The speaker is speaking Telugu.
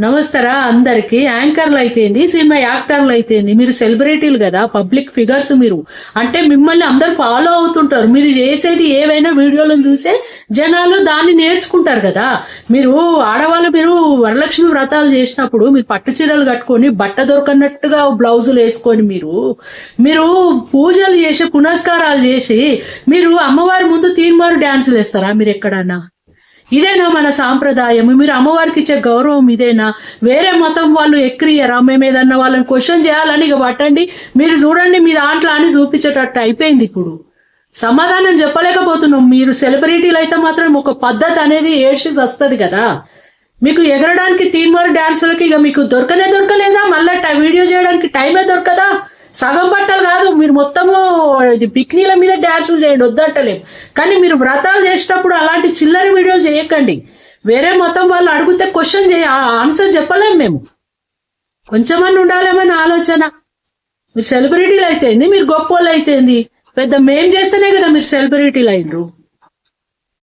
నమస్తరా అందరికి. యాంకర్లు అయితేంది, సినిమా యాక్టర్లు అయితేంది, మీరు సెలబ్రిటీలు కదా, పబ్లిక్ ఫిగర్స్. మీరు అంటే మిమ్మల్ని అందరు ఫాలో అవుతుంటారు. మీరు చేసేది ఏవైనా వీడియోలను చూసే జనాలు దాన్ని నేర్చుకుంటారు కదా. మీరు ఆడవాళ్ళు, మీరు వరలక్ష్మి వ్రతాలు చేసినప్పుడు మీరు పట్టు చీరలు కట్టుకొని బట్ట దొరకనట్టుగా బ్లౌజులు వేసుకొని మీరు పూజలు చేసి పునస్కారాలు చేసి మీరు అమ్మవారి ముందు తీన్మారు డ్యాన్సులు వేస్తారా? మీరు ఎక్కడన్నా ఇదేనా మన సాంప్రదాయం? మీరు అమ్మవారికి ఇచ్చే గౌరవం ఇదేనా? వేరే మతం వాళ్ళు ఎక్కిరియరా? మేము ఏదన్నా వాళ్ళని క్వశ్చన్ చేయాలని ఇక పట్టండి, మీరు చూడండి మీ దాంట్లో అని చూపించేటట్టు అయిపోయింది. ఇప్పుడు సమాధానం చెప్పలేకపోతున్నాం. మీరు సెలబ్రిటీలు అయితే మాత్రం ఒక పద్ధతి అనేది ఏడ్చేసి వస్తుంది కదా. మీకు ఎగరడానికి తీన్మార్ డాన్సులకి ఇక మీకు దొరకలేదా? మళ్ళీ వీడియో చేయడానికి టైమే దొరకదా? సగం బట్టలు కాదు, మీరు మొత్తము పిక్నీల మీద డ్యాన్సులు చేయండి, వద్దంటలేము. కానీ మీరు వ్రతాలు చేసేటప్పుడు అలాంటి చిల్లరి వీడియోలు చేయకండి. వేరే మతం వాళ్ళు అడిగితే క్వశ్చన్ ఆన్సర్ చెప్పలేము మేము. కొంచెమన్నా ఉండాలేమని ఆలోచన. మీరు సెలబ్రిటీలు అయితేంది, మీరు గొప్ప వాళ్ళు అయితేంది, పెద్ద మేం చేస్తేనే కదా మీరు సెలబ్రిటీలు అయినరు.